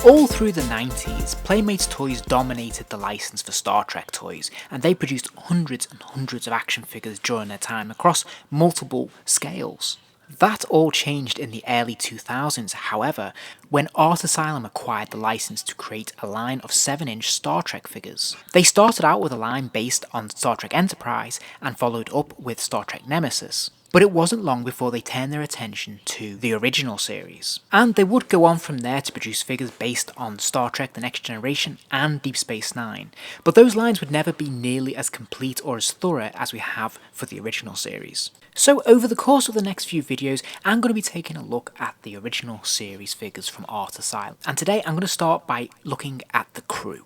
All through the 90s, Playmates Toys dominated the license for Star Trek toys, and they produced hundreds and hundreds of action figures during their time across multiple scales. That all changed in the early 2000s, however, when Art Asylum acquired the license to create a line of 7-inch Star Trek figures. They started out with a line based on Star Trek Enterprise and followed up with Star Trek Nemesis. But it wasn't long before they turned their attention to the original series. And they would go on from there to produce figures based on Star Trek The Next Generation and Deep Space Nine. But those lines would never be nearly as complete or as thorough as we have for the original series. So over the course of the next few videos, I'm going to be taking a look at the original series figures from Art Asylum. And today I'm going to start by looking at the crew.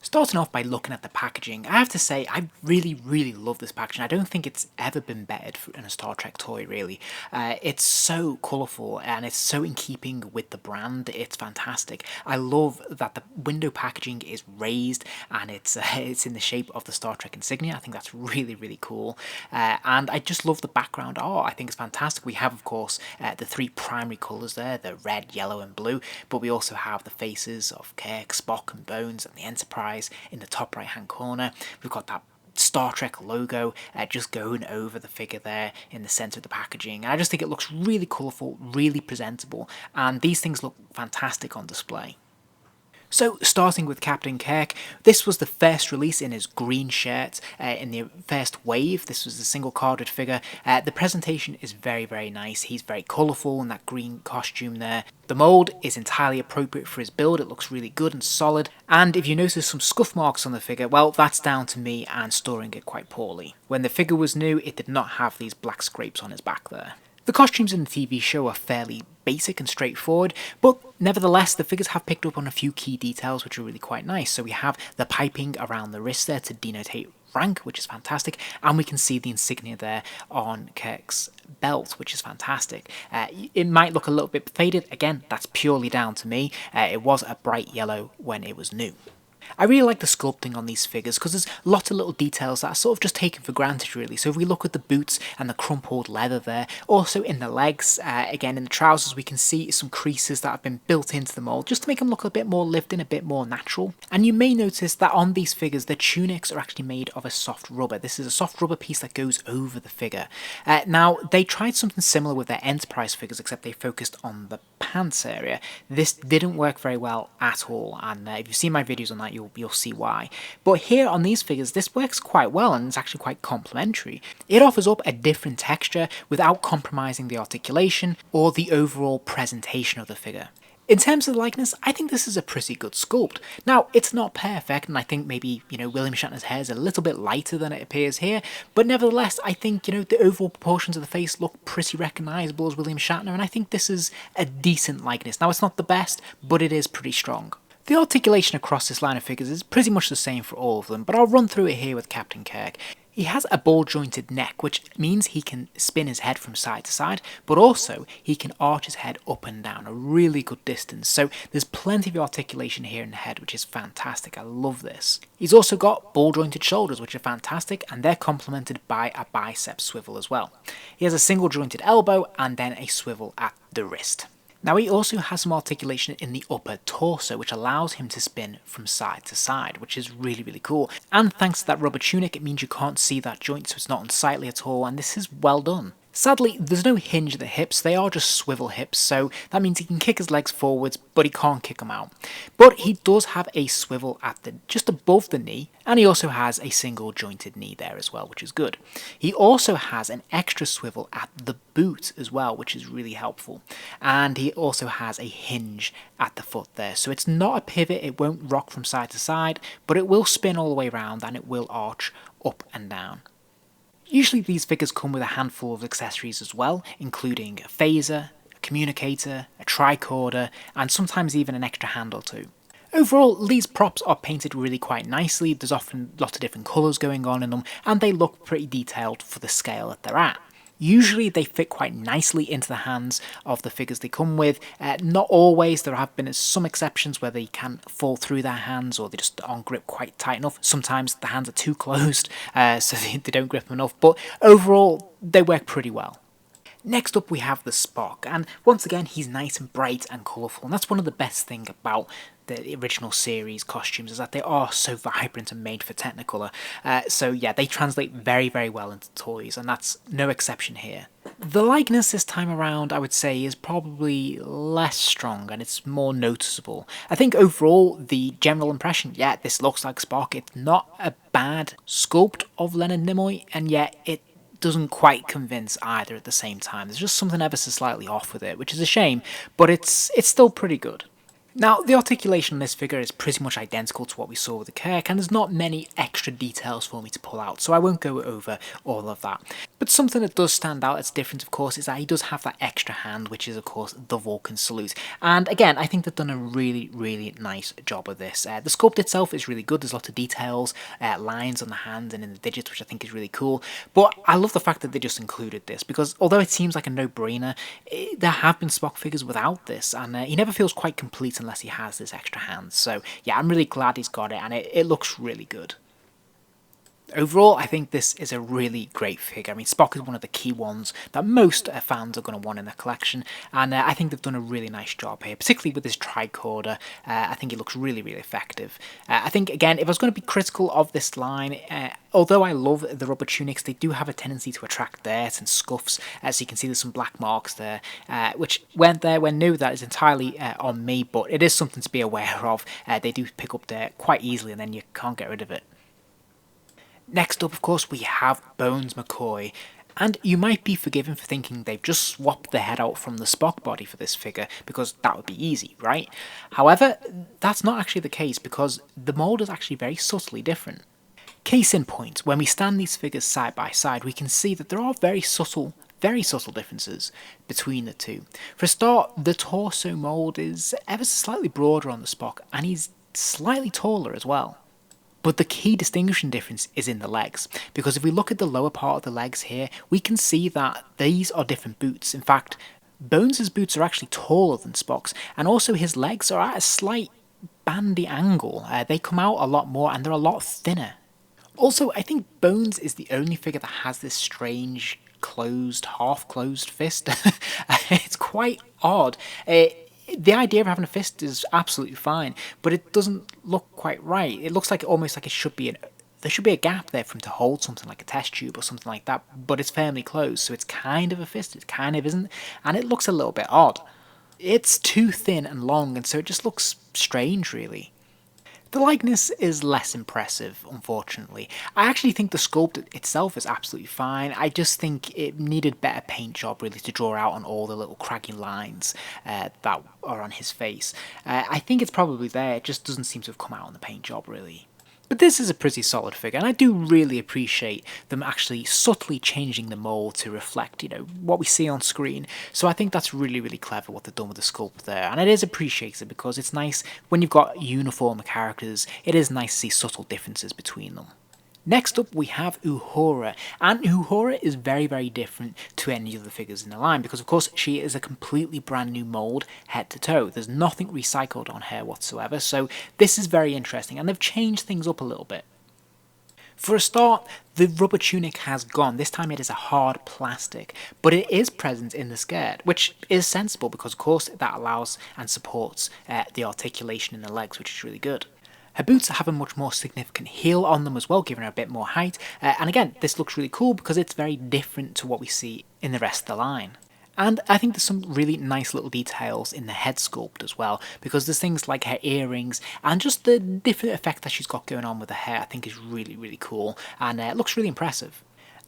Starting off by looking at the packaging, I have to say I really love this packaging. I don't think it's ever been bettered in a Star Trek toy, really. It's so colourful and it's so in keeping with the brand. It's fantastic. I love that the window packaging is raised and it's in the shape of the Star Trek insignia. I think that's really cool. And I just love the background art. I think it's fantastic. We have, of course, the three primary colours there, the red, yellow and blue, but we also have the faces of Kirk, Spock and Bones and the Enterprise in the top right hand corner. We've got that Star Trek logo just going over the figure there in the centre of the packaging. And I just think it looks really colourful, really presentable, and these things look fantastic on display. So, starting with Captain Kirk, this was the first release in his green shirt in the first wave. This was a single carded figure. The presentation is very nice. He's very colourful in that green costume there. The mould is entirely appropriate for his build. It looks really good and solid. And if you notice some scuff marks on the figure, well, that's down to me and storing it quite poorly. When the figure was new, it did not have these black scrapes on his back there. The costumes in the TV show are fairly basic and straightforward, but nevertheless the figures have picked up on a few key details which are really quite nice. So we have the piping around the wrist there to denote rank, which is fantastic, and we can see the insignia there on Kirk's belt, which is fantastic. It might look a little bit faded, again that's purely down to me. It was a bright yellow when it was new. I really like the sculpting on these figures because there's lots of little details that are sort of just taken for granted really. So if we look at the boots and the crumpled leather there, also in the legs, again in the trousers we can see some creases that have been built into the mould just to make them look a bit more lived in, a bit more natural. And you may notice that on these figures the tunics are actually made of a soft rubber. This is a soft rubber piece that goes over the figure. Now they tried something similar with their Enterprise figures, except they focused on the pants area. This didn't work very well at all, and if you've seen my videos on that you'll see why. But here on these figures this works quite well and it's actually quite complementary. It offers up a different texture without compromising the articulation or the overall presentation of the figure. In terms of the likeness, I think this is a pretty good sculpt. Now, it's not perfect, and I think maybe, William Shatner's hair is a little bit lighter than it appears here, but nevertheless, I think, the overall proportions of the face look pretty recognisable as William Shatner, and I think this is a decent likeness. Now, it's not the best, but it is pretty strong. The articulation across this line of figures is pretty much the same for all of them, but I'll run through it here with Captain Kirk. He has a ball-jointed neck, which means he can spin his head from side to side, but also he can arch his head up and down a really good distance. So there's plenty of articulation here in the head, which is fantastic. I love this. He's also got ball-jointed shoulders, which are fantastic, and they're complemented by a bicep swivel as well. He has a single-jointed elbow and then a swivel at the wrist. Now he also has some articulation in the upper torso which allows him to spin from side to side, which is really cool. And thanks to that rubber tunic it means you can't see that joint, so it's not unsightly at all, and this is well done. Sadly, there's no hinge at the hips, they are just swivel hips, so that means he can kick his legs forwards, but he can't kick them out. But he does have a swivel at just above the knee, and he also has a single jointed knee there as well, which is good. He also has an extra swivel at the boot as well, which is really helpful. And he also has a hinge at the foot there, so it's not a pivot, it won't rock from side to side, but it will spin all the way around and it will arch up and down. Usually these figures come with a handful of accessories as well, including a phaser, a communicator, a tricorder, and sometimes even an extra hand or two. Overall, these props are painted really quite nicely, there's often lots of different colours going on in them, and they look pretty detailed for the scale that they're at. Usually they fit quite nicely into the hands of the figures they come with. Not always, there have been some exceptions where they can fall through their hands or they just aren't gripped quite tight enough. Sometimes the hands are too closed, so they don't grip them enough, but overall they work pretty well. Next up we have the Spock, and once again he's nice and bright and colourful, and that's one of the best things about the original series costumes, is that they are so vibrant and made for Technicolor. So yeah, they translate very, very well into toys, and that's no exception here. The likeness this time around, I would say, is probably less strong and it's more noticeable. I think overall, the general impression, yeah, this looks like Spock. It's not a bad sculpt of Leonard Nimoy, and yet it doesn't quite convince either at the same time. There's just something ever so slightly off with it, which is a shame, but it's still pretty good. Now, the articulation on this figure is pretty much identical to what we saw with the Kirk, and there's not many extra details for me to pull out, so I won't go over all of that. But something that does stand out as different, of course, is that he does have that extra hand, which is, of course, the Vulcan salute. And again, I think they've done a really, really nice job of this. The sculpt itself is really good. There's lots of details, lines on the hand and in the digits, which I think is really cool. But I love the fact that they just included this, because although it seems like a no-brainer, there have been Spock figures without this, and he never feels quite complete unless he has this extra hand. So yeah, I'm really glad he's got it, and it looks really good. Overall, I think this is a really great figure. I mean, Spock is one of the key ones that most fans are going to want in their collection, and I think they've done a really nice job here, particularly with this tricorder. I think it looks really, really effective. I think, again, if I was going to be critical of this line, although I love the rubber tunics, they do have a tendency to attract dirt and scuffs, so you can see there's some black marks there, which when new, that is entirely on me, but it is something to be aware of. They do pick up dirt quite easily, and then you can't get rid of it. Next up, of course, we have Bones McCoy, and you might be forgiven for thinking they've just swapped the head out from the Spock body for this figure, because that would be easy, right? However, that's not actually the case, because the mould is actually very subtly different. Case in point, when we stand these figures side by side, we can see that there are very subtle differences between the two. For a start, the torso mould is ever so slightly broader on the Spock, and he's slightly taller as well. But the key distinguishing difference is in the legs, because if we look at the lower part of the legs here, we can see that these are different boots. In fact, Bones' boots are actually taller than Spock's, and also his legs are at a slight bandy angle. They come out a lot more and they're a lot thinner. Also, I think Bones is the only figure that has this strange half-closed fist. It's quite odd. The idea of having a fist is absolutely fine, but it doesn't look quite right. It looks like almost like it should be there should be a gap there for him to hold something like a test tube or something like that, but it's firmly closed, so it's kind of a fist, it kind of isn't, and it looks a little bit odd. It's too thin and long, and so it just looks strange, really. The likeness is less impressive, unfortunately. I actually think the sculpt itself is absolutely fine. I just think it needed better paint job, really, to draw out on all the little craggy lines that are on his face. I think it's probably there, it just doesn't seem to have come out on the paint job, really. But this is a pretty solid figure, and I do really appreciate them actually subtly changing the mould to reflect, what we see on screen. So I think that's really, really clever what they've done with the sculpt there, and it is appreciated because it's nice when you've got uniform characters, it is nice to see subtle differences between them. Next up we have Uhura, and Uhura is very, very different to any of the figures in the line because of course she is a completely brand new mould head to toe. There's nothing recycled on her whatsoever, so this is very interesting and they've changed things up a little bit. For a start, the rubber tunic has gone. This time it is a hard plastic, but it is present in the skirt, which is sensible because of course that allows and supports the articulation in the legs, which is really good. Her boots have a much more significant heel on them as well, giving her a bit more height, and again, this looks really cool because it's very different to what we see in the rest of the line. And I think there's some really nice little details in the head sculpt as well, because there's things like her earrings and just the different effect that she's got going on with her hair I think is really, really cool, and it looks really impressive.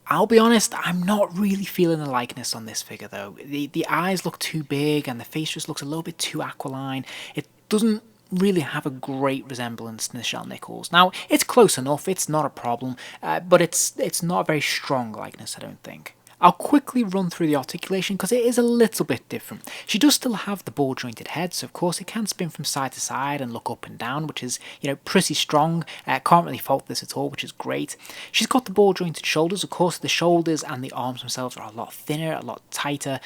I'll be honest, I'm not really feeling the likeness on this figure though. The eyes look too big and the face just looks a little bit too aquiline. It doesn't really have a great resemblance to Nichelle Nichols. Now, it's close enough, it's not a problem, but it's not a very strong likeness, I don't think. I'll quickly run through the articulation because it is a little bit different. She does still have the ball jointed head, so of course it can spin from side to side and look up and down, which is, pretty strong. Can't really fault this at all, which is great. She's got the ball jointed shoulders. Of course, the shoulders and the arms themselves are a lot thinner, a lot tighter,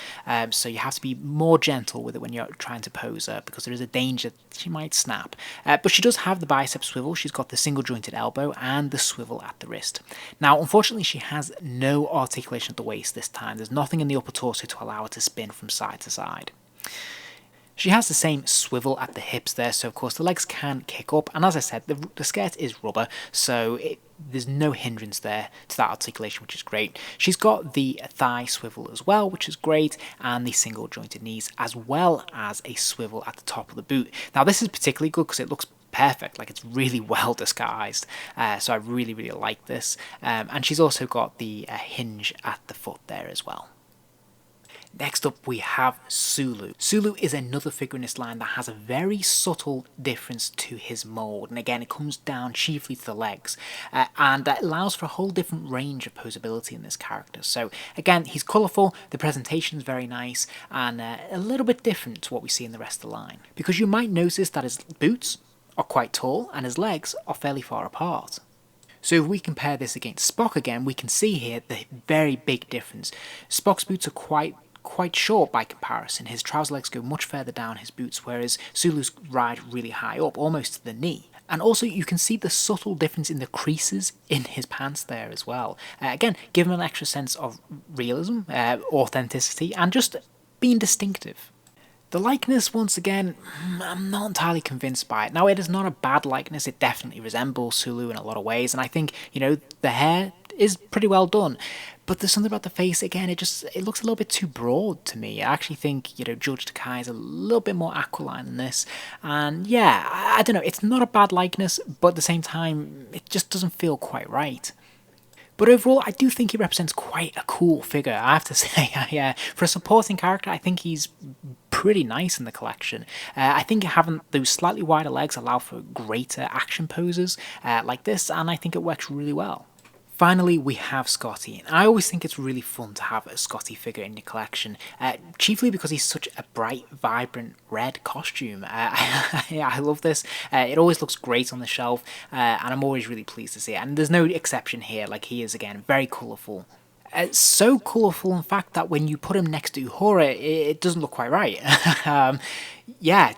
so you have to be more gentle with it when you're trying to pose her because there is a danger she might snap. But she does have the bicep swivel. She's got the single jointed elbow and the swivel at the wrist. Now, unfortunately, she has no articulation at the waist. waist this time. There's nothing in the upper torso to allow her to spin from side to side. She has the same swivel at the hips there, so of course the legs can kick up, and as I said, the skirt is rubber, so there's no hindrance there to that articulation, which is great. She's got the thigh swivel as well, which is great, and the single jointed knees, as well as a swivel at the top of the boot. Now this is particularly good because it looks perfect, like it's really well disguised, so I really like this, and she's also got the hinge at the foot there as well. Next up we have Sulu. Sulu is another figure in this line that has a very subtle difference to his mould, and again it comes down chiefly to the legs, and that allows for a whole different range of posability in this character. So again, he's colourful, the presentation is very nice, and a little bit different to what we see in the rest of the line. Because you might notice that his boots are quite tall and his legs are fairly far apart. So if we compare this against Spock again, we can see here the very big difference. Spock's boots are quite short by comparison. His trouser legs go much further down his boots, whereas Sulu's ride really high up, almost to the knee. And also you can see the subtle difference in the creases in his pants there as well. Again, give him an extra sense of realism, authenticity, and just being distinctive. The likeness, once again, I'm not entirely convinced by it. Now, it is not a bad likeness, it definitely resembles Sulu in a lot of ways, and I think, you know, the hair is pretty well done. But there's something about the face, again, it looks a little bit too broad to me. I actually think, you know, Judge Takei is a little bit more aquiline than this. And yeah, I don't know, it's not a bad likeness, but at the same time, it just doesn't feel quite right. But overall, I do think he represents quite a cool figure, I have to say. Yeah, for a supporting character, I think he's pretty nice in the collection. I think having those slightly wider legs allow for greater action poses like this, and I think it works really well. Finally, we have Scotty. I always think it's really fun to have a Scotty figure in your collection, chiefly because he's such a bright, vibrant red costume. I love this. It always looks great on the shelf, and I'm always really pleased to see it. And there's no exception here, like he is, again, very colourful. It's so colourful, in fact, that when you put him next to Uhura, it doesn't look quite right. Yeah,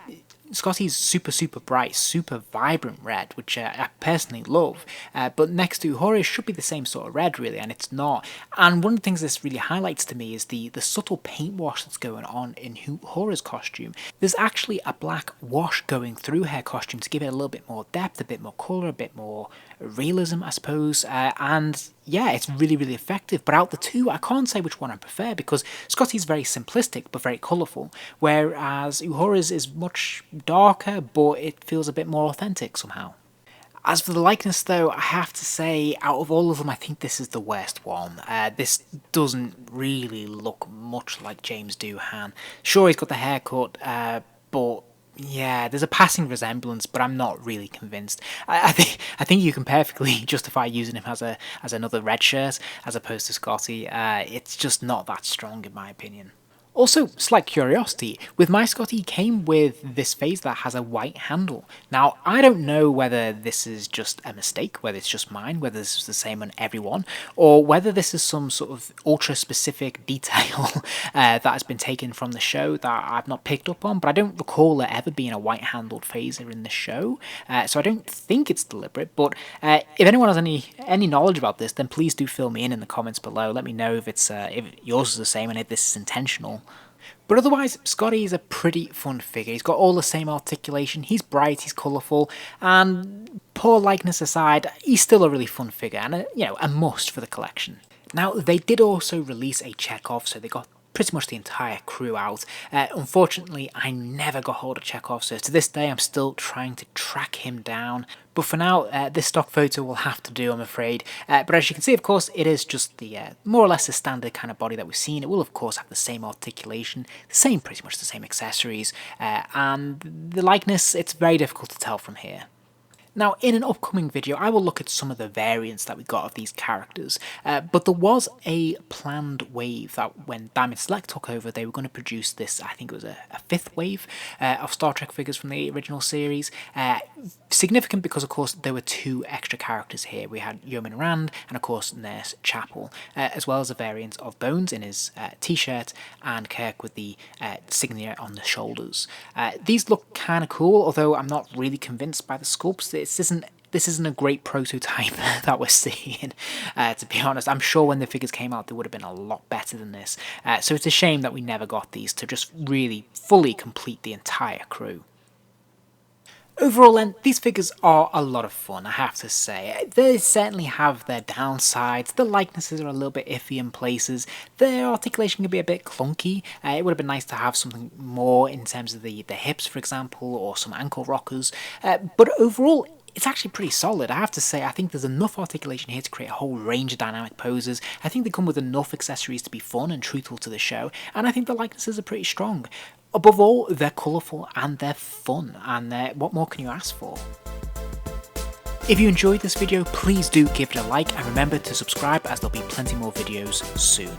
Scotty's super bright, super vibrant red, which I personally love, but next to Uhura should be the same sort of red really, and it's not. And one of the things this really highlights to me is the subtle paint wash that's going on in Uhura's costume. There's actually a black wash going through her costume to give it a little bit more depth, a bit more colour, a bit more realism, I suppose, and yeah, it's really effective. But out the two, I can't say which one I prefer, because Scotty's very simplistic but very colourful, whereas Uhura's is much darker, but it feels a bit more authentic somehow. As for the likeness though, I have to say, out of all of them, I think this is the worst one. This doesn't really look much like James Doohan. Sure, he's got the haircut, but yeah, there's a passing resemblance, but I'm not really convinced. I think you can perfectly justify using him as another red shirt as opposed to Scotty. It's just not that strong in my opinion. Also, slight curiosity, with my Scotty came with this phase that has a white handle. Now, I don't know whether this is just a mistake, whether it's just mine, whether this is the same on everyone, or whether this is some sort of ultra-specific detail that has been taken from the show that I've not picked up on, but I don't recall there ever being a white-handled phaser in the show, so I don't think it's deliberate, but if anyone has any knowledge about this, then please do fill me in the comments below. Let me know if yours is the same and if this is intentional. But otherwise, Scotty is a pretty fun figure. He's got all the same articulation, he's bright, he's colourful, and poor likeness aside, he's still a really fun figure and a must for the collection. Now, they did also release a Chekhov, so they got pretty much the entire crew out. Unfortunately, I never got hold of Chekhov, so to this day I'm still trying to track him down. But for now, this stock photo will have to do, I'm afraid. But as you can see, of course, it is just the more or less the standard kind of body that we've seen. It will, of course, have the same articulation, pretty much the same accessories, and the likeness, it's very difficult to tell from here. Now, in an upcoming video, I will look at some of the variants that we got of these characters, but there was a planned wave that when Diamond Select took over, they were going to produce this, I think it was a fifth wave of Star Trek figures from the original series. Significant because, of course, there were two extra characters here. We had Yeoman Rand and, of course, Nurse Chapel, as well as a variant of Bones in his t-shirt and Kirk with the insignia on the shoulders. These look kind of cool, although I'm not really convinced by the sculpts. This isn't this isn't a great prototype that we're seeing, to be honest. I'm sure when the figures came out, they would have been a lot better than this. So it's a shame that we never got these to just really fully complete the entire crew. Overall then, these figures are a lot of fun, I have to say. They certainly have their downsides, the likenesses are a little bit iffy in places, their articulation can be a bit clunky. It would have been nice to have something more in terms of the hips, for example, or some ankle rockers, but overall, it's actually pretty solid. I have to say, I think there's enough articulation here to create a whole range of dynamic poses. I think they come with enough accessories to be fun and truthful to the show, and I think the likenesses are pretty strong. Above all, they're colourful and they're fun, and what more can you ask for? If you enjoyed this video, please do give it a like, and remember to subscribe as there'll be plenty more videos soon.